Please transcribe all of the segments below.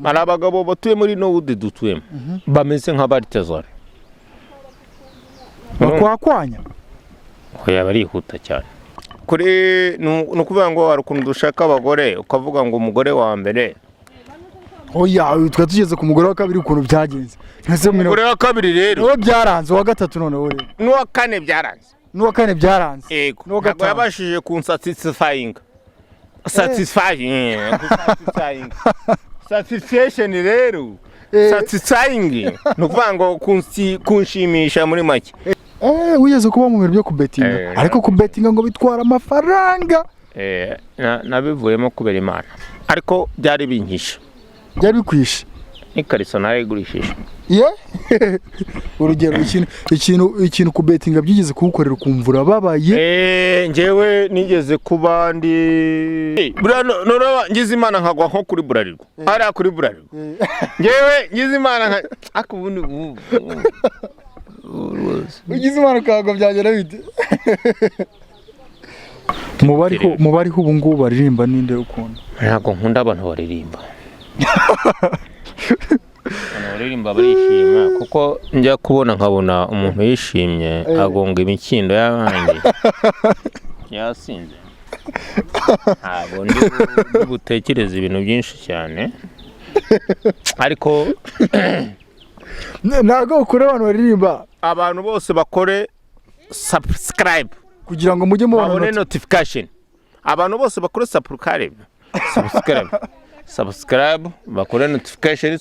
hari abagabo batuye muri Nowude dutuyemo bameze nka Balithazali bakwakwanya oya barihuta cyane kuri nukuvuga ngo Ariko dushaka abagore ukavuga ngo umugore wa mbere oya twa tugeze ku mugore wa kabiri ukuntu byagenze umugore wa kabiri rero no byaranze wa gatatu none we n'uwa kane byaranze n'uwa kane byaranze yego ntabwo yabashije kunsatisfying satisfaction rero satisfying nukuvuga ngo kunshimisha muri make wigeze kuba mu bintu byo kubetinga ariko kubetinga ngo bitwara amafaranga nabivuyemo kubera Imana ariko byari bingisha byari bikwishe ikariso narigurishije urugero ikintu kubetinga byigeze kugukorera ukumvura babaye njewe nigeze kuba ndi ngize Imana nkagwa nko kuri burarirwa ari kuri burarirwa njewe ngize Imana akubundi ugize Imana kagwa byagera bite mubariho ubu ngubu baririmba ninde Ukuntu ntabwo nkunda abantu baririmba baririmba barishima kuko njya kubona nkabona umuntu yishimye agonga imikindo y'abandi yasinze ntabwo ndi butekereza ibintu byinshi cyane ariko ntabwo ukuri abantu baririmba abantu bose bakore subscribe kugira ngo mujye mubona notification abantu bose bakore subscribe bakore notification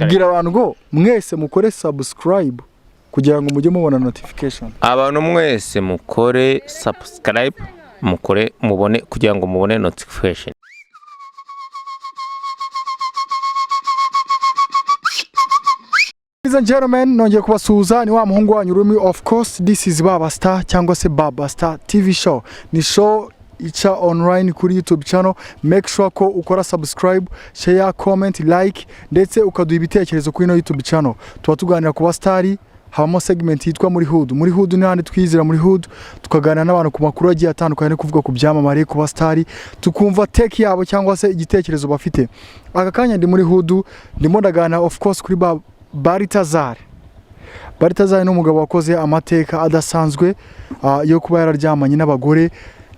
gira abantu ngo mwese mukore subscribe kugira ngo mujye mubona notification abantu mwese mukore subscribe mubone kugira ngo mubone notification. Ladies and gentlemen, nongeye kubasuhuza ni wa muhungu wanyu Rumi. Of course this is Baba Star cyangwa se Baba Star TV show. Ni show ica online kuri YouTube channel. Make sure ko ukora subscribe, share, comment, like ndetse ukaduha ibitekerezo kuri no YouTube channel. Tuba tuganira ku bastari, habamo segment yitwa muri hood. Muri hood ni handi twizira muri hood tukaganira n'abantu ku makuru agiye atandukanye kuvuga ku byamamare ku bastari, tukumva take yabo cyangwa se igitekerezo bafite. Aka kanya ndi muri hood, ndimo ndagana of course kuri Balithazali ni umugabo wakoze amateka adasanzwe yo kuba yararyamanye n'abagore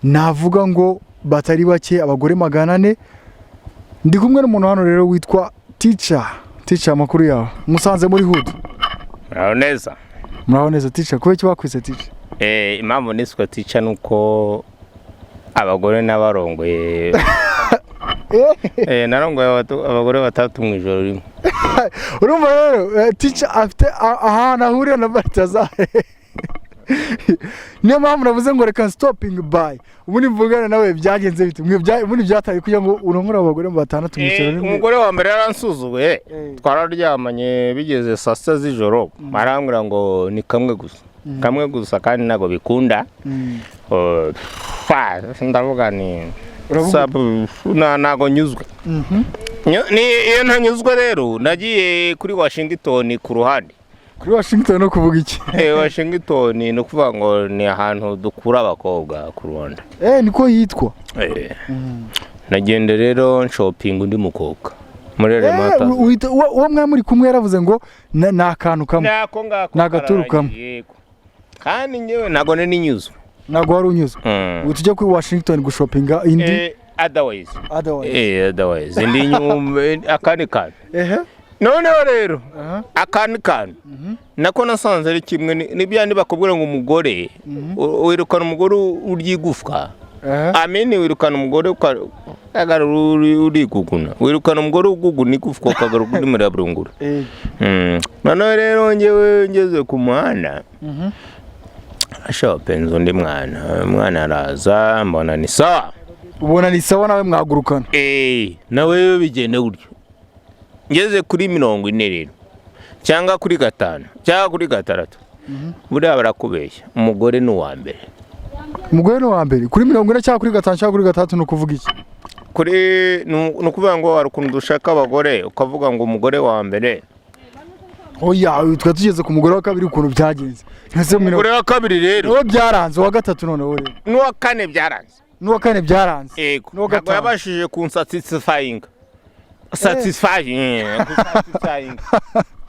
navuga ngo batari bake abagore 400. Ndi kumwe n'umuntu hano rero witwa Teacher amakuru yawe musanze muri hood. Muraho neza Teacher, kuko bakwise Teacher? Impamvu niswe Teacher nuko abagore n'abarongoye narongoye abagore batatu mu ijoro rimwe. Urumva rero Teacher afite ahantu ahuriye na Balithazali. Niyo mpamvu navuze ngo reka stopping by ubundi mvugana nawe byagenze bite ubundi byataye kugira ngo urongore abagore 6 mu ijoro rimwe. Umugore wa mbere yaransuzuguye twararyamanye bigeze saa 6 z'ijoro marambwira ngo ni kamwe gusa kandi nago bikunda ndavuga ni nago nyuzwe. Iyo ntanyuzwe rero nagiye kuri Washington ku ruhande. Kuri Washington no kuvuga iki? Washington no kuvuga ngo ni ahantu dukura abakobwa ku Rwanda. Niko yitwa. Nagende rero shopping undi mukobwa. Muri remata. Uwo mwa muri kumwe yaravuze ngo nakantu kamwe. Nagaturu kamwe. Yego. Kandi nyewe nago ni nyuzwe. Nago wari unyuzwe. Utujya kuri Washington gushopinga indi otherwise. Indi nyumba akandi kandi. None rero akandi kandi nako nasanze ari kimwe nibyandi bakubwira ngo umugore wirukana umugore uryigufwa amene wirukana umugore uriguguna wirukana umugore uguguna igufwa ukagaruka uri muri burunguru. None rero ngewe ngeze ku muhanda shopping undi mwana araza mbona ni sawa. Ubona ni sawa nawe mwagurukana? Nawe bigende gutyo ngeze kuri 40 rero cyangwa kuri 5 cyangwa kuri 6 buriya barakubeshya umugore ni uwa mbere. Umugore ni uwa mbere kuri 40 cyangwa kuri 5 cyangwa kuri 3 no kuvuga iki? Kuri no kuvuga ngo Ukuntu dushaka abagore ukavuga ngo umugore wa mbere oya twa tugeze ku mugore wa kabiri ukuntu byagenze. Umugore wa kabiri rero byaranze wa gatatu none we n'uwa kane byaranze. n'uwa kane byaranze ntabwo yabashije kunsatisfying satisfying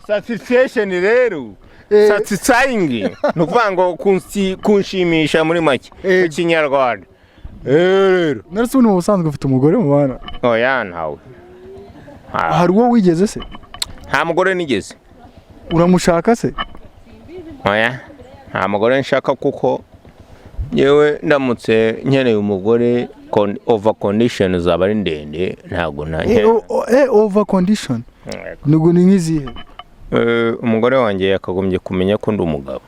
satisfaction rero satisfying nuvuga ngo kunshimisha muri make mu kinyarwanda rero naretse ubu ubusanzwe ufite umugore mu bana oya ntawe hari uwo wigeze se nta mugore nigeze uramushaka se oya nta mugore nshaka kuko yewe ndamutse nkeneye umugore over condition zaba ari ndende ntago na over condition nugo ni nkizihe umugore wanjye yakagombye kumenya ko ndi umugabo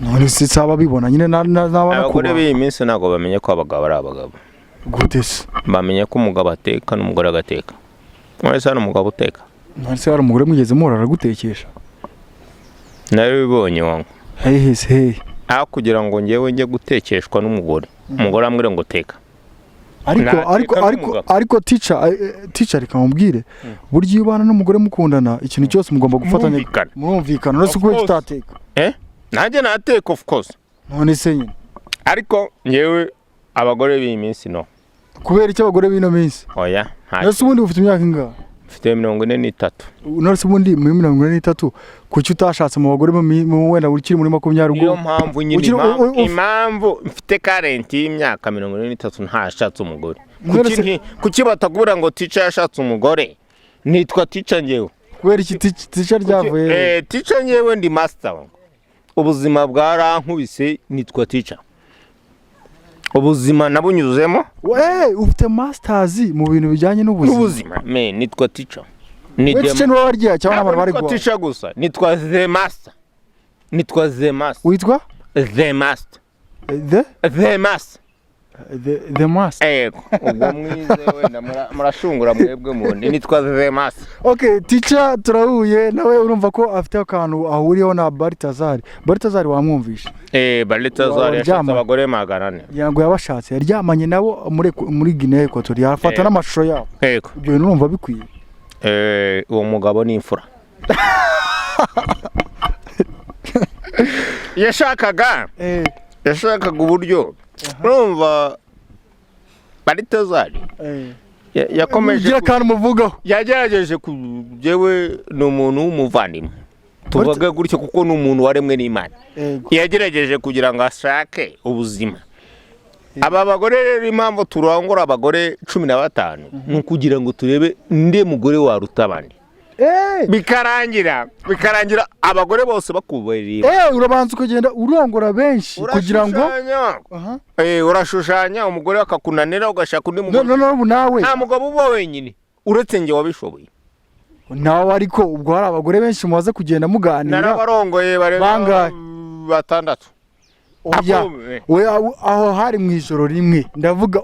none se saba bibona nyine n'abana abagore b'iyi minsi ntago bamenye ko abagabo ari abagabo gute se bamenye ko umugabo ateka n'umugore agateka mwese ari umugabo uteka none se hari umugore mwigeze murara gutekesha narabibonye wangu hey aho kugira ngo ngewe njye gutekeshwa n'umugore umugore amwire ngo teka ariko teacher rikamubwire buryo iyo ubana n'umugore mukundana ikintu cyose mugomba gufatanya murumvikana no se kuba kitateka nanjye nateka of course none se nyine ariko ngewe abagore b'iyi minsi no kubera icyo abagore b'ino minsi oya nase ubundi ufite imyaka ingahe mfite 43 nase ubundi muri 43 kuki utashatse mu bagore wenda ukiri muri 20 niyo mpamvu nyine impamvu mfite current y'imyaka 43 ntashatse umugore kuki batagura ngo teacher yashatse umugore nitwa teacher ngewe kubera iki teacher ryavuye teacher ngewe ndi master ubuzima bwarankubise nitwa teacher ubuzima nabunyuzemo ufite masters mu bintu bijyanye n'ubuzima nitwa teacher teacher niwe warya cyangwa n'abantu bari gwa teacher gusa nitwa the master witwa the master the master ubwo mwize wenda murashungura mwebwe mundi nitwa the master okay teacher turahuye nawe urumva ko afite akantu ahuriyeho na Balithazali wamwumvisha Balithazali yashatse abagore 400 yango yabashatse yaryamanye nabo muri Guinea Equatorial afata n'amashusho yabo ibyo bintu urumva bikwiye uwo mugabo ni Mfura yashakaga uburyo urumva Balithazali yakomeje kandi muvugaho yagerageje kujewe n'umuntu w'umuvandimwe tuvuga gutyo kuko n'umuntu waremwe n'Imana yagerageje kugira ngo ashake ubuzima aba bagore rero impamvu turangora abagore 15 nukugira ngo turebe nde mugore wa rutabandi bikarangira abagore bose bakubereye urabanza ukagenda urongora benshi kugira ngo urashushanya umugore akakunanira ugashaka undi mugore nawe nta mugabo uba wenyine uretse nge wabishoboye nawe ariko ubwo hari abagore benshi mumaze kugenda muganira narabarongoye barenga 6 aho hari mu ijoro rimwe ndavuga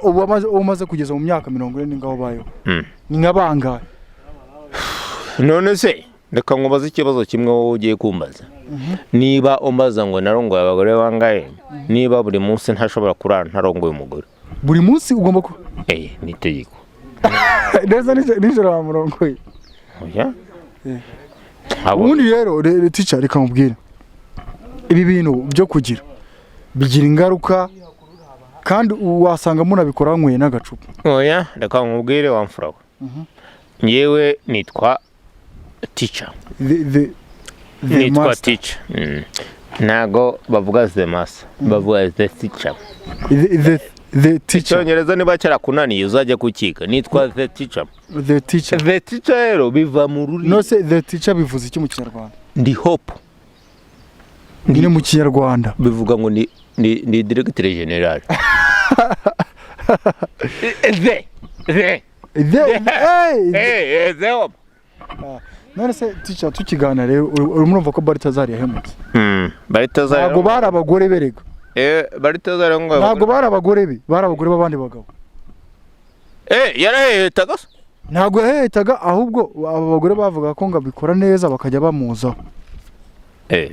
umaze kugeza mu myaka 40 ngaho bayo ni nk'abangahe none se reka nkubaze ikibazo kimwe wowe ugiye kumbaza niba umbaza ngo narongoye abagore bangahe niba buri munsi ntashobora kurara ntarongoye umugore buri munsi ugomba ko ni itegeko neza nijoro bamurongoye oya ubundi rero teacher reka mubwire ibi bintu byo kugira bigira ingaruka kandi wasanga munabikora nkwe n'agacupa oya reka nkubwire wamfura nyewe nitwa teacher nitwa teacher nago bavuga the master bavuga the teacher the teacher Icyongereza niba cyarakunaniye uzajya kukiga nitwa the teacher rero biva mu ruri no se the teacher bivuze iki mu Kinyarwanda ndi hope ni mu Kinyarwanda bivuga ngo ni directeur general the hope none se teacher tukigana rero urumva ko Balithazali yahemutse Balithazali ntabwo bari abagore berega Balithazali ngo ntabwo bari abagore babandi bagabo yarahetaga ntabwo yahetaga ahubwo abagore bavuga ko ngabikora neza bakajya bamuzaho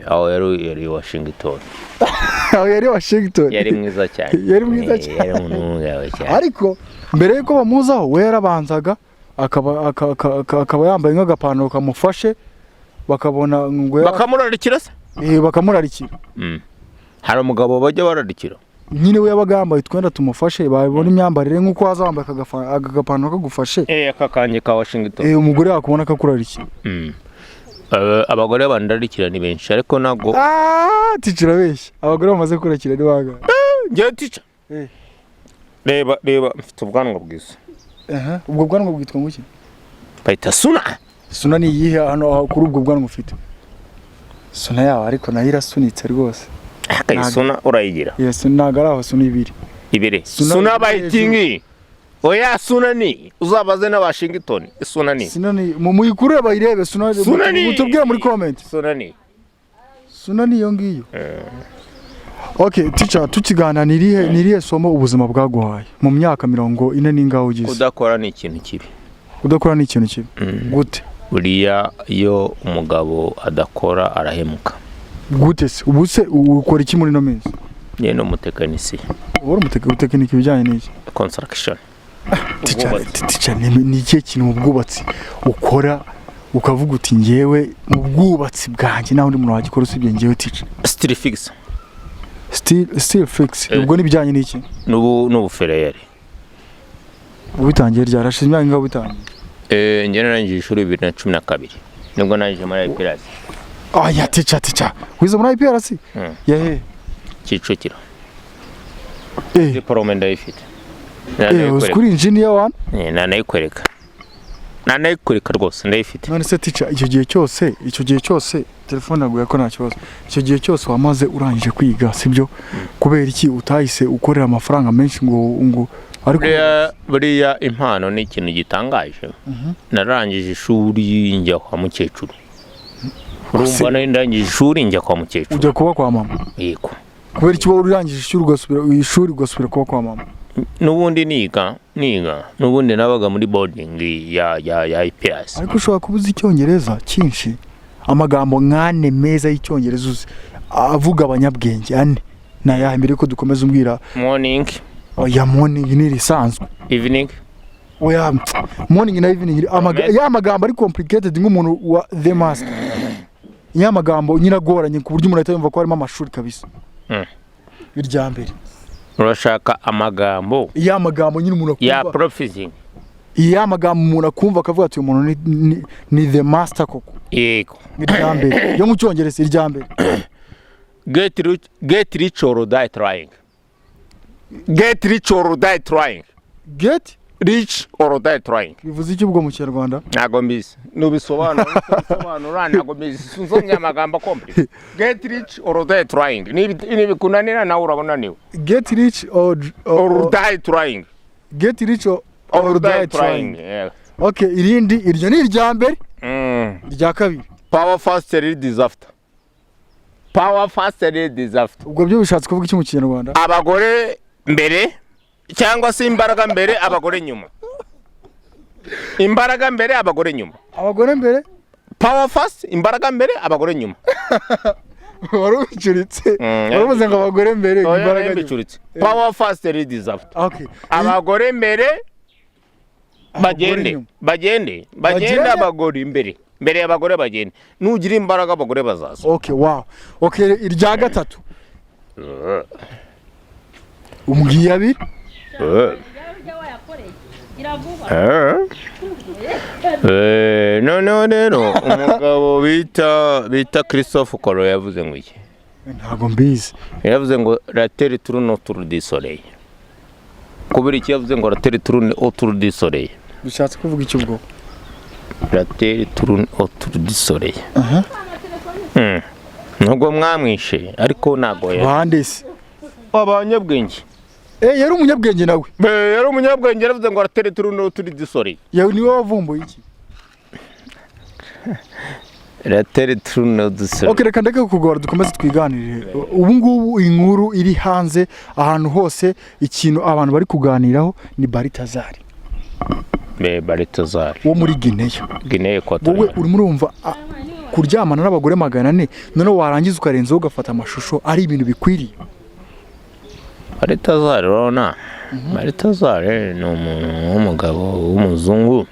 aho yari Washington yari mwiza cyane yari umuntu cyane ariko mbere yuko bamuzaho we yarabanzaga akaba yambaye nk'agapantaro kamufashe bakabona ngo bakamurarikira se bakamurarikira hari umugabo bajya bararikira nyine we yabaga yambaye utwenda tumufashe babona imyambarire nk'uko wazambaye agapantaro kagufashe akakanje ka Washington umugore yakubona kakurariki abagore bandarikira ni benshi ariko nago ticira benshi abagore bamaze kurakira ni baga ngiye tica reba mfite ubwanwa bwiza ubwo bwanwa bwitwa nguki bayita suna ni yihe hano kuri ubwo bwanwa ufite suna yawe ariko nayo irasunitse rwose suna urayigira ntago ari aho suna ibiri suna bayitingi oya suna ni uzabaze n'Abashington suna ni muyikure bayirebe suna utubwire muri comment suna ni yo ngiyo okay teacher tukigana nirihe somo ubuzima bwaguhaye mu myaka 40 n'ingaho ugize kudakora ni ikintu kibi gute buriya iyo umugabo adakora arahemuka gute se ubuse ukora iki muri no minsi ye no mutekinisi umutekiniki bijyanye n'iki construction teacher ni iki kintu mu bwubatsi ukora ukavuga uti ngewe mu bwubatsi bwanjye naho ndi muntu wagikora usibye ngewe teacher still fix ubwo ni bijyanye n'iki n'ubufereyeri ubitangiye ryarashize imyaka ingaho bitangiye njye narangije ishuri 2012 nibwo narangije muri IPRS ya teacher wize muri IPRS yahe Kicukiro diplome ndayifite uskuri engineer one nanayikwereka rwose ndayifite none se teacher icyo gihe cyose telefone yaguye ko nta kibazo icyo gihe cyose wamaze urangije kwiga sibyo kubera iki utahise ukorera amafaranga menshi ngo ariko buriya impano ni ikintu gitangaje narangije ishuri njya kwa mukecuru urumva ndangije ishuri njya kwa mukecuru ujya kuba kwa mama yego kubera iki wowe urangije ishuri ugasubira kuba kwa mama nubundi niga nubundi nabaga muri boarding ya IPS ariko ushobora kubuza icyongereza cyinshi amagambo nkane meza y'icyongereza uzi avuga abanyabwenge ane nayahe mbere ko dukomeza umbwira morning morning ni risanzwe evening morning na evening ya magambo ari complicated nk'umuntu wa the master ya magambo nyiragoranye ku buryo umuntu ahita yumva ko harimo amashuri kabisa irya mbere urashaka amagambo ya magambo nyine umuntu akumva ya professing ya magambo umuntu akumva akavuga ati umuntu ni the master koko yego irya mbere yo mu cyongereza irya mbere get rich or die trying bivuze iki ubwo mu Kinyarwanda ntago mbizi nubisobanura ntago mbizi sunzomya amagambo complete get rich or die trying ni bikunanira nawe urabonaniwe get rich or die trying or die trying okay iryo ni irya mbere irya kabiri power faster disaster ubwo byo bishatse kuvuga iki mu Kinyarwanda abagore mbere cyangwa se imbaraga mbere abagore nyuma abagore mbere power fast imbaraga mbere abagore nyuma warubicuritse waruvuze ngo abagore mbere imbaraga bicuritse power fast disaster okay abagore mbere bagende abagore mbere abagore bagende nugira imbaraga abagore bazaza okay wow okay irya gatatu umbwiye abiri no umugabo bita Christophe Koro yavuze ngo iki ntago mbizi yavuze ngo la terre tourne autour du soleil kubera iki yavuze ngo la terre tourne autour du soleil bishatse kuvuga iki ubwo la terre tourne autour du soleil nubwo mwamwishe ariko nago bandese abanyabwenge yari umunyabwenge nawe yari umunyabwenge yaravuze ngo la terre tourne autour du soleil yewe niwe wavumbuye iki la terre tourne autour du soleil okay reka ndeke kugora dukomeze twiganirire ubu ngubu inkuru iri hanze ahantu hose ikintu abantu bari kuganiraho ni Balithazali wo muri Guinea Equatorial wowe urimo urumva kuryamana n'abagore 400 none warangiza ukarenzaho ugafata amashusho ari ibintu bikwiriye Balithazali rona Balithazali ni umugabo w'umuzungu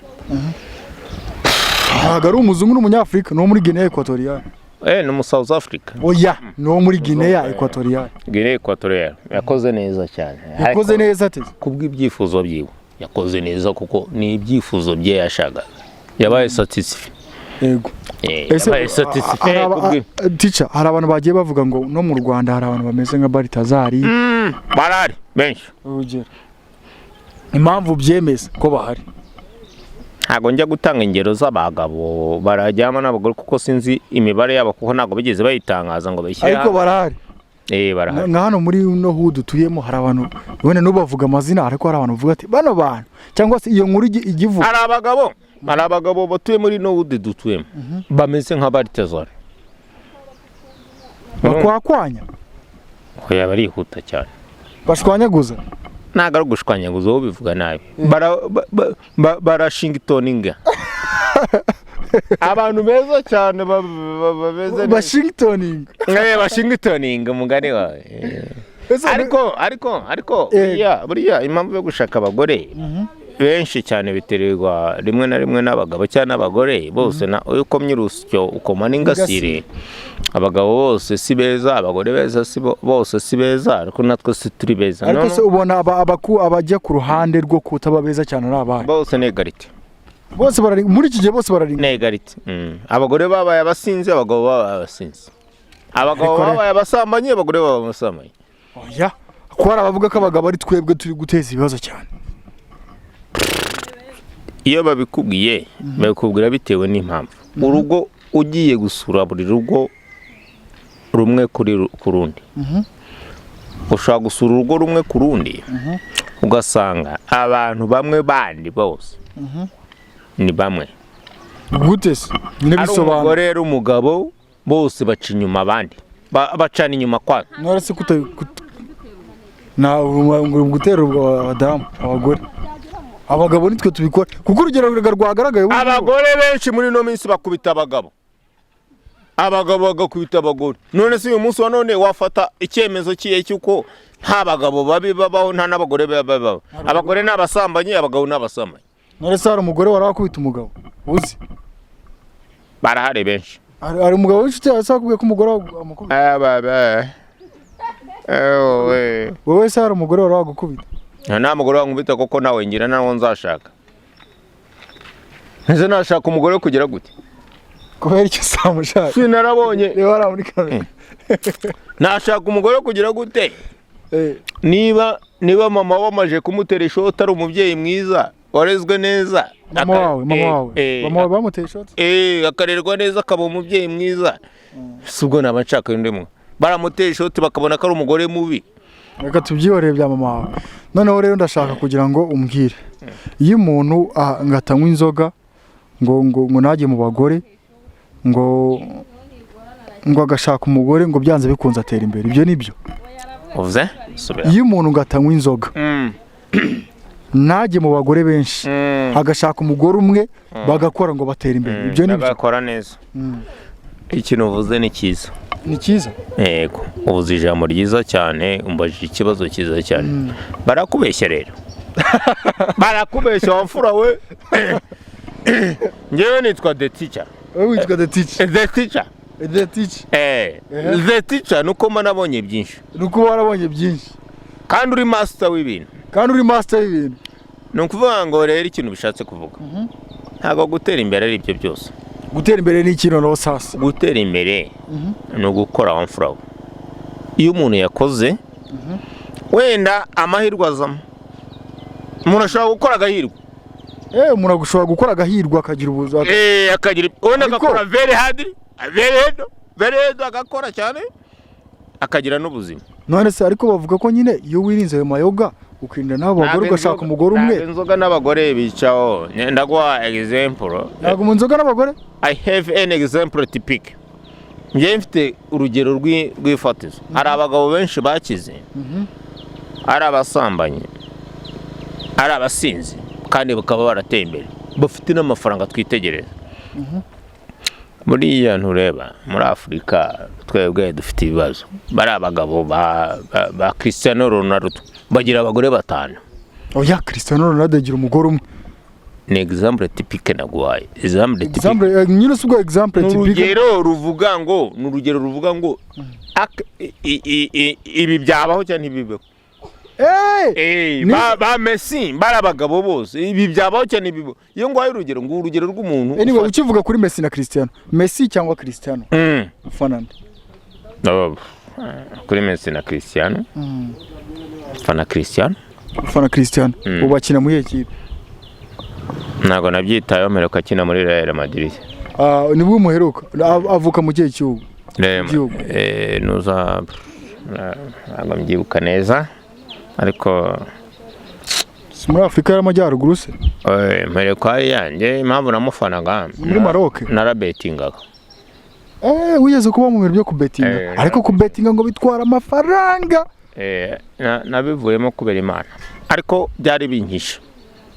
ntabwo ari umuzungu n'umunyafrika no muri Guinea Equatorial ni mu South Africa. Oya no muri Guinea Equatorial. Guinea Equatorial yakoze neza cyane. Yakoze neza ate? Kubw'ibyifuzo byiwe yakoze neza kuko ni ibyifuzo bye yashaka. Yabaye satisfied. Yego. Yabaye satisfied. Teacher, hari abantu bagiye bavuga ngo no mu Rwanda hari abantu bameze nka Balithazali. Barari benshi. Urugero. Impamvu byemeza ko bahari. Ntago njya gutanga ingero z'abagabo barajyama n'abagore kuko sinzi imibare yabo kuko ntago bigeze bayitangaza ngo bayishyira. Ariko barahari. Barahari. Nka hano muri no hudu tuyemo hari abantu wene nubavuga amazina ariko hari abantu bavuga ati bano bantu cyangwa se iyo nkuru igivuga. Hari abagabo batuye muri no hudu dutuyemo bameze nka Balithazali. Bakwakwanya. Oya barihuta cyane. Bashwanyaguza. Ntago ari gushwanyaguza wowe bivuga nabi. Barashingitoninga. Abantu beza cyane babeze Washingtoninga. Washingtoninga mugani wawe. Ariko buriya impamvu yo gushaka abagore benshi cyane biterwa rimwe na rimwe n'abagabo cyane n'abagore bose na ukomye urusyo ukoma n'ingasire. Abagabo bose si beza, abagore beza bose si beza, ariko natwe si turi beza. Ariko se ubona abajya ku ruhande rwo kutaba beza cyane n'abana. Bose ni egalite. Bose barari muri iki gihe bose barari. Ni egalite. Abagore babaye abasinzi, abagabo babaye abasinzi. Abagabo babaye abasambanyi, abagore babaye abasambanyi. Oya, ko hari abavuga ko abagabo ari twebwe turi guteza ibibazo cyane. Iyo babikubwiye babikubwira bitewe n'impamvu. Urugo ugiye gusura buri rugo rumwe ku rundi. Ushaka gusura urugo rumwe ku rundi ugasanga abantu bamwe bandi bose ni bamwe. Gute se? Nyine bisobanura. Umugore n'umugabo bose baca inyuma abandi. Bacana inyuma kwa. Narase na gutera abadamu abagore. Abagabo nitwe tubikora kuko urugero rwagaragaye. Abagore benshi muri no minsi bakubita abagabo. Abagabo bagakubita abagore. None se uyu munsi wa none wafata icyemezo kiye cyuko nta bagabo babi babaho nta n'abagore babaho. Abagore n'abasambanyi, abagabo n'abasambanyi. None se hari umugore warakubita umugabo uzi? Barahari benshi. Hari umugabo w'inshuti asakubwiye ko umugore amukubita. Wowe se hari umugore warakubita? Nta mugore wankubita koko nawe ngira nawo nzashaka. Nze nashaka umugore kugira gute? Kubera icyo samushaka. Sinarabonye. Reba ara muri kamera. Nashaka umugore kugira gute? Niba mama wamaje kumutera ishoti ari umubyeyi mwiza, warezwe neza. Mama wawe bamutera ishoti? Akarerwa neza akaba umubyeyi mwiza. Subwo nabashaka ndemwe. Baramutera ishoti bakabona ko ari umugore mubi. Reka tubyihoreye bya mama wawe. Noneho rero ndashaka kugira ngo umbwire. Iyo umuntu ngatanywa inzoga ngo nagiye mu bagore ngo agashaka umugore ngo byanze bikunze atera imbere. Ibyo nibyo. Uvuze? Iyo umuntu ngatanywa inzoga nagiye mu bagore benshi agashaka umugore umwe bagakora ngo batera imbere. Ibyo nibyo. Bagakora neza. Ikintu uvuze ni cyiza. Ni cyiza? Yego, uvuze ijambo ryiza cyane, umbajije ikibazo cyiza cyane. Barakubeshya rero. Barakubeshya wamfura we. Ngewe nitwa the teacher. Wewe witwa the teacher? The teacher. The teacher. The teacher nuko manabonye byinshi. Nuko warabonye byinshi. Kandi uri master w'ibintu. Nukuvuga ngo rero ikintu bishatse kuvuga. Ntago gutera imbere ari ibyo byose. Gutera imbere ni ikintu no sasa. Gutera imbere no gukora wamfura. Iyo umuntu yakoze wenda amahirwe azamo. Umuntu ashobora gukora agahirwa. Umuntu gushobora gukora agahirwa akagira ubuzima. Akagira wenda agakora very hard agakora cyane akagira n'ubuzima. None se ariko bavuga ko nyine iyo wirinze ayo mayoga ukirinda n'abagore ugashaka umugore umwe. Inzoga n'abagore bicaho. Ndaguha example. Ntago mu nzoga n'abagore? I have an example typique. Njye mfite urugero rw'ifatizo. Hari abagabo benshi bakize. Ari abasambanyi. Ari abasinzi kandi bakaba barateye imbere. Bafite n'amafaranga twitegereza. Muri iya ntureba muri Afrika twebwe dufite ibibazo. Bari abagabo ba Cristiano Ronaldo bagira abagore batanu. Oya Cristiano Ronaldo agira umugore umwe. ni example typique naguhaye. Example nyine subwo example typique. Urugero ruvuga ngo ibi byabaho cyane ntibibeho. Ba Messi barabagabo bose ibi byabaho cyane bibo. Iyo ngo urugero rw'umuntu. Anyway ukivuga kuri Messi na Cristiano. Messi cyangwa Cristiano? Ufanana. Kuri Messi na Cristiano. Ufana Cristiano. Ubakina muri ekipe. Ntago nabyitayeho mperuka akina muri Real Madrid. Nibwo umuheruka avuka mu gihe cy'ubu. Nuza ntabwo mbyibuka neza ariko muri Afrika y'Amajyaruguru se. Mperuka yanjye impamvu namufanaga muri Maroc narabetingaga. Wigeze kuba mu bintu byo kubetinga ariko kubetinga ngo bitwara amafaranga. Nabivuyemo kubera Imana ariko byari bingisha.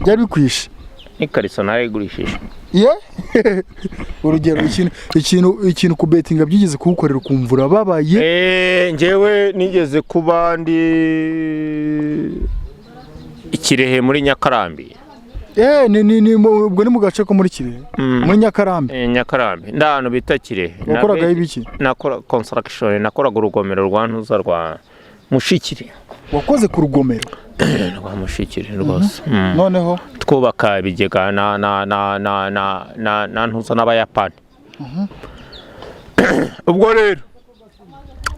Byari bikwishe. Ikariso narayigurishije. Urugero ikintu kubetinga byigeze kugukorera ukumvura babaye. Njewe nigeze kuba ndi Ikirehe muri Nyakarambi. Ubwo ni mu gace ko muri Kirehe muri Nyakarambi. Nyakarambi ndano bita Kirehe. Nakoraga ibiki? Nakora construction, nakoraga urugomero rwa Ntuza rwa Mushikire. Wakoze ku rugomero rwa Mushikire rwose. Noneho twubaka ibigega na Ntuza n'Abayapani. Ubwo rero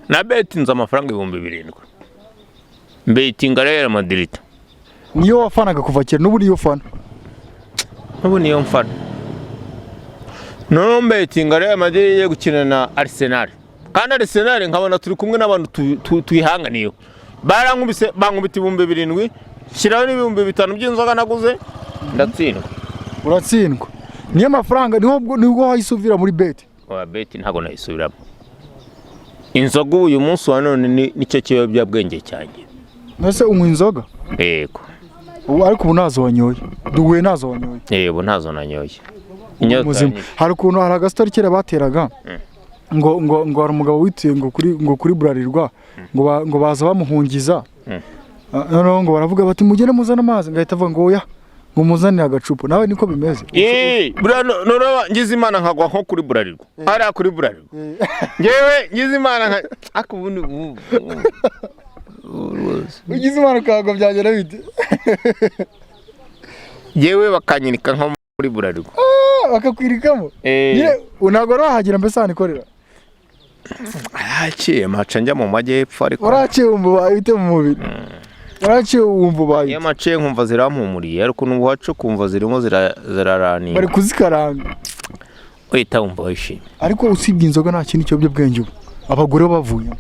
na betinze amafaranga 7,000. Betinga Real Madrid. Niyo wafanaga kuva kera n'ubu niyo fana. Ubu niyo mfana. No betinga Real Madrid ye gukina na Arsenal. Kandi Arsenal nkabona turi kumwe n'abantu tuyihanganiye. Barankubise bankubita 7,000 shiraho n'5,000 by'inzoga naguze ndatsindwa. Uratsindwa. Niyo mafaranga nibwo hayisuvira muri bet. Bet ntago nayisubiramo. Inzoga uyu munsi wa none nicyo kiyobya bwenge cyane. Nase unywa inzoga? Yego. Ariko ubu nazo wanyoye. Duhuye nazo wanyoye. Yego nazo nanyoye. Hari ukuntu hari agastori kera bateraga. Ngo hari umugabo wituye ngo kuri burarirwa ngo baza bamuhungiza. Noneho ngo baravuga bati mugende muzana amazi ngahita avuga ngo oya ngo muzanire agacupa. Nawe niko bimeze. None ngize Imana nkagwa nko kuri burarirwa. Ari kuri burarirwa. Ngewe ngize Imana akubundi ugize Imana kagwa byagera bite? Yewe bakanyinika nko muri burarirwa. Bakakwirikamo. Unago rahagira mbese anikorera. Araciye maca njya mu majyepfo ariko. Uraciye umva bite mu mubiri. Uraciye umva bayi. Iyo maciye nkumva zirampumuriye ariko n'uwacu kumva zirimo zirarani. Bari kuzikaranga. Wita umva wishimye. Ariko usibye inzoga nta kintu cyobye bwenge ubu. Abagore bavuye.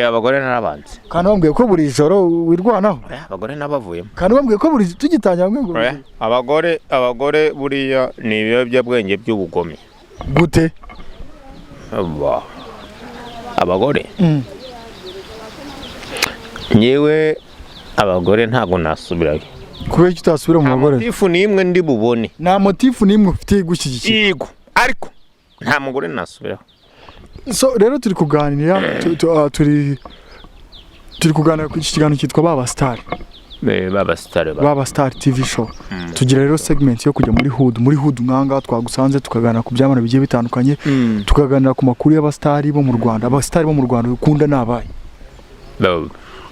Abagore narabanze. Kandi bambwiye ko buri joro wirwanaho. Abagore nabavuyemo. Kandi bambwiye ko buri tugitangira ngo abagore buriya ni ibiyobya bwenge by'ubugome. Gute? Abagore. Nyewe abagore ntago nasubirayo. Kubera icyo utasubira mu bagore. Motifu nimwe ndi bubone. Nta motifu nimwe ufite gushyigikira. Yego. Ariko nta mugore nasubiraho. So rero turi kuganira turi kuganira ku kiganiro cyitwa Baba Star TV show. Tugira rero segment yo kujya muri hood nkanga twagusanze tukaganira ku byamana bigiye bitandukanye. Tukaganira ku makuru y'abastari bo mu Rwanda. Abastari bo mu Rwanda ukunda nabaye.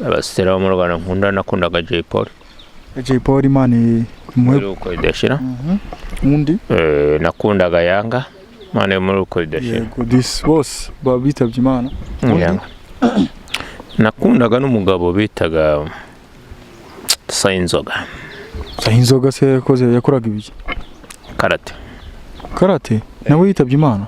Abastari bo mu Rwanda nkunda nakundaga Jay Paul Imana Ariko idashira. Undi nakundaga Yanga. Mane muri uko idashira. Yego this was babitabye Imana. Nakundaga n'umugabo bitaga Sayinzoga se yakoraga ibiki? Karate nawe yitabye Imana.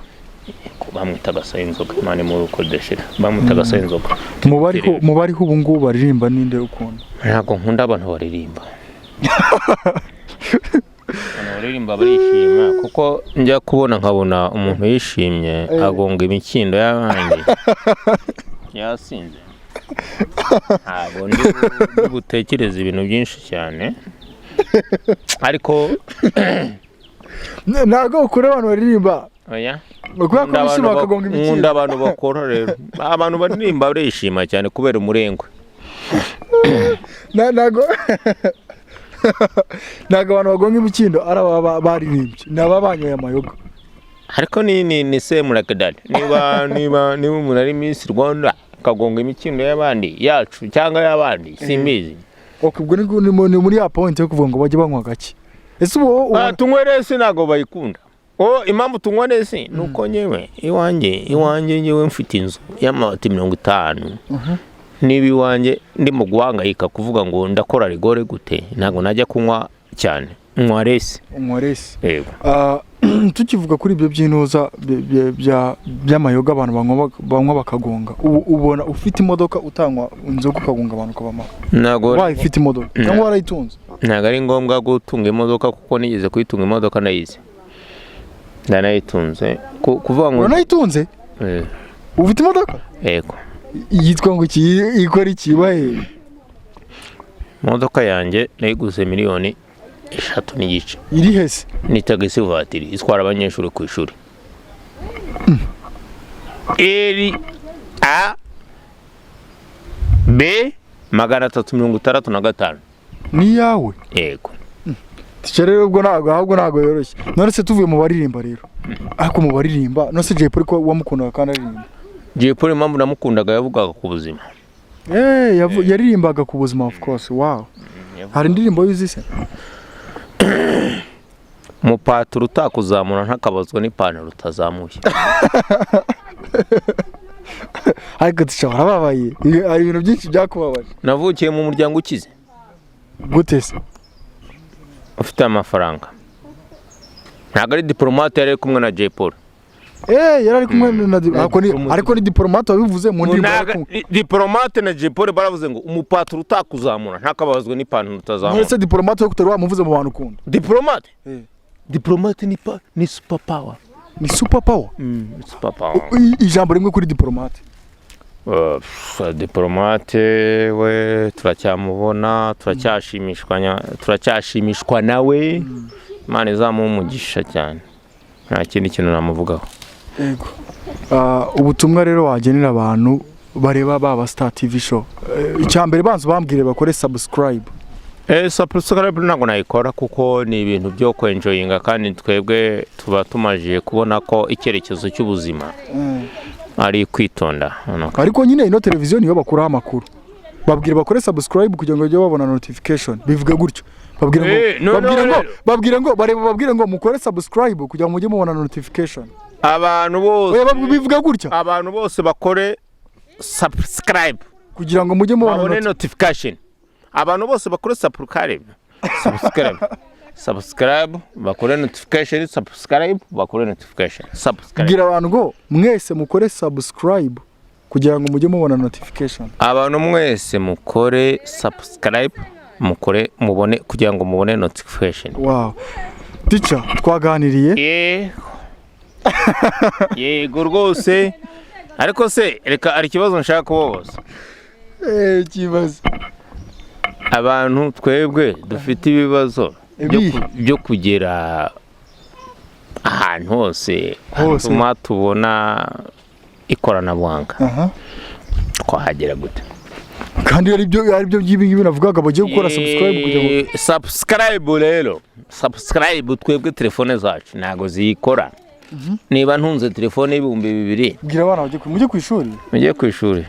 Bamwitaga Sayinzoga Mane muri uko idashira. Bamwitaga Sayinzoga. Mubariho ubu ngubu baririmba ninde ukunda? Ntago nkunda abantu baririmba. Baririmba barishima kuko njya kubona nkabona umuntu yishimye agonga imikindo y'abandi yasinze. Ntabwo ndi gutekereza ibintu byinshi cyane ariko ntago ukuri abantu baririmba. Oya. Bakora ko bishima bakagonga imikindo. Nkunda abantu bakora rero. Abantu baririmba barishima cyane kubera umurengwe. Ntago Ntago abantu bagonga imikindo araba baririmbye nababanyoye amayoga ariko ni same like that niba umuntu ari Miss Rwanda akagonga imikindo y'abandi yacu cyangwa y'abandi simbizi ubwo ni muri ya point yo kuvuga ngo bajye banywa gake ese uwo tunywerese nago bayikunda impamvu tunywerese nuko nyewe iwanjye nyewe mfite inzu y'amabati 50 niba iwanjye ndi mu guhangayika kuvuga ngo ndakora rigore gute ntago najya kunywa cyane umwarese yego tukivuga kuri ibyo by'intuza by'amayoga abantu banywa bakagonga ubona ufite imodoka utanywa inzoga ukagonga abantu kabama nago wayifite imodoka cyangwa warayitunze ntago ari ngombwa gutunga imodoka kuko nigeze kuyitunga imodoka nayize ndanayitunze kuvuga ngo nayitunze ufite imodoka yego yitwa ngo ikora ikibaye imodoka yanjye nayiguze miliyoni 3 n'igice iri hese ni tagisi vatiri itwara abanyeshuri ku ishuri eri a b 365 ni yawe yego rero ubwo ntago yoroshye none se tuvuye mu baririmba rero ariko mu baririmba no se Jay Polly ko wamukundaga kandi aririmba Jay Polly impamvu namukundaga yavugaga ku buzima yaririmbaga ku buzima of course wow hari indirimbo yuzise Mupaturu utakuzamura ntakabazwa n'ipantaro utazamuye ariko dushobora babaye ari ibintu byinshi byakubabaje navukiye mu muryango ukize gute se ufite amafaranga ntago ari diplomate yari kumwe na Jay Polly yari kumwe na ariko ni diplomate wabivuze mu ndimbo diplomate na Jay Polly baravuze ngo umupaturu utakuzamura ntakabazwe n'ipantaro utazamuye ese diplomate yo kutari wamuvuze mu bantu ukunda diplomate ni super power super power ijambo rimwe kuri diplomate diplomate we turacyamubona turacyashimishwa nawe Imana izamuha umugisha cyane nta kindi kintu namuvugaho yego ubutumwa rero wagenera abantu bareba baba Star TV show icyambere banzu bambwire bakore subscribe subscribe ntago nayikora kuko ni ibintu byo kwenjoyinga kandi twebwe tuba tumajiye kubona ko icyerekezo cy'ubuzima ari kwitonda ariko nyine ino televiziyo niyo bakuraho amakuru babwire bakore subscribe kugira ngo bajye babona notification bivuga gutyo babwire ngo mukore subscribe kugira ngo mujye mubona notification abantu bose bivuga gutyo abantu bose bakore subscribe kugira ngo mujye mubona notification abantu bose bakore subscribe bakore notification gira abantu ngo mwese mukore subscribe kugira ngo mujye mubona notification abantu mwese mukore subscribe mubone kugira ngo mubone notification wow teacher twaganiriye yego rwose ariko se reka ari kibazo nshaka kubaza kibazo abantu twebwe dufite ibibazo byo kugera ahantu hose hatuma tubona ikoranabuhanga twahagera gute kandi ari byo by'ibingibi navugaga bagiye gukora subscribe kugira ngo subscribe rero subscribe twebwe telefone zacu ntago ziyikora niba ntunze telefone y'ibihumbi 2 bwira abana mujye ku ishuri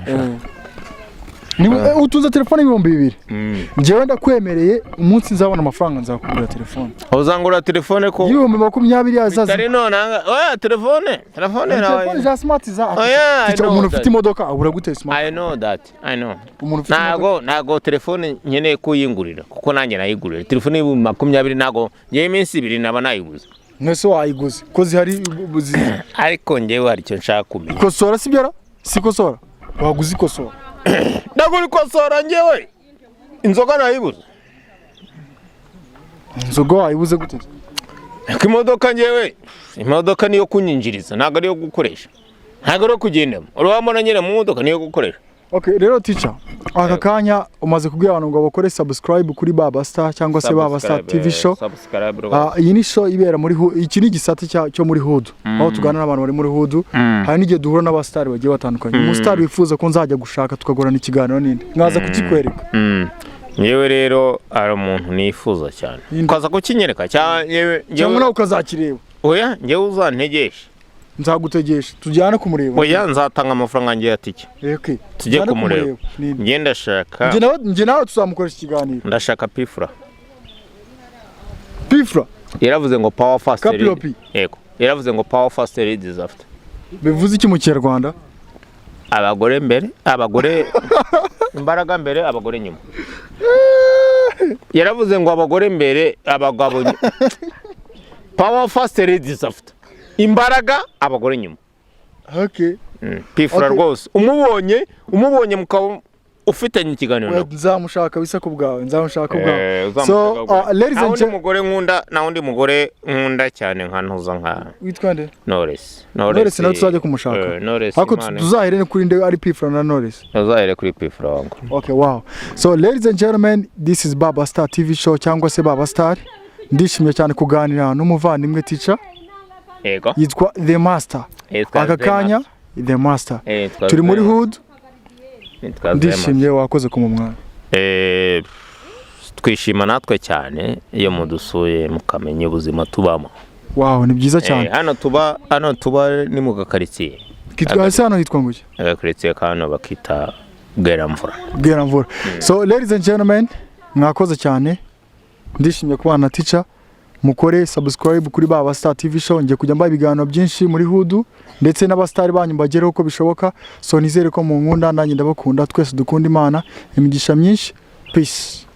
niba utunze telefone y'ibihumbi 2 njyewe ndakwemereye umunsi nzabona amafaranga nzakugura telefone uzangura telefone ko y'ibihumbi 20 yazaza bitari none telefone za smart za umuntu ufite imodoka abura gute smart I know nago telefone nkeneye kuyingurira kuko nanjye nayigurira telefone y'ibihumbi 20 nago ngiye iminsi 2 naba nayiguze mwese wayiguze ko zihari ariko ngewe hari cyo nshaka kumenya kosora sibyara sikosora waguze ikosora ndagura ikosora ngewe inzoga nayiguze inzoga wayibuze gute imodoka ngewe imodoka niyo kunyinjiriza ntago ari yo gukoresha ntago ari kugendamo urabona nyine mu modoka niyo gukoresha okay rero teacher aka kanya umaze kubwira abantu ngo bakore subscribe kuri Baba Star cyangwa se Baba Star TV show iyi ni show ibera muri iki ni gisata cyo muri Hood aho tuganira n'abantu bari muri Hood hari n'igihe duhura n'abastar bagiye batandukanye umustar wifuza ko nzajya gushaka tukagorana ikiganiro n'indi mwaza kukikwereka yewe rero ari umuntu nifuza cyane ukaza kukinyereka cyangwa nawe ukazakireba oya ngewe uzantegesha nzagutegesha tujyane kumureba oya nzatanga amafaranga ngiye atike tujye kumureba ngiye ndashaka nge nawe tuzamukoresha ikiganiro ndashaka pifura yaravuze ngo power fast yego yaravuze ngo power fast ladies after bivuze iki mu Kinyarwanda abagore mbere abagore imbaraga mbere abagore nyuma yaravuze ngo abagore mbere abagabo power fast ladies after imbaraga abagore nyuma pifura rwose umubonye mukaba ufitanye ikiganiro nzamushaka bisa ku bwawe so ladies and gentlemen umugore nkunda na undi mugore nkunda cyane nka ntuza nka witwa nde Knowless nawe tuzajye kumushaka ariko tuzahere kuri nde ari pifura na Knowless tuzahere kuri pifura wangu wow so ladies and gentlemen this is Baba Star TV show cyangwa se Baba Star ndishimye cyane kuganira n'umuvandimwe teacher yego yitwa The Master aka kanya The Master turi muri hood ndishimye wakoze ku mumwana twishima natwe cyane iyo mudusuye mukamenya ubuzima tubamo wow ni byiza cyane hano tuba ni mu gakaritsiye kitwa hano hitwa nguki agakaritsiye kano bakita Mfura so ladies and gentlemen mwakoze cyane ndishimye kubana na teacher mukore subscribe kuri Baba Star TV show ngiye kujya mbaye ibiganiro byinshi muri hudu ndetse n'abastari banyu mbagereho uko bishoboka so nizere ko mu nkunda nanjye ndabakunda twese dukunda Imana imigisha myinshi peace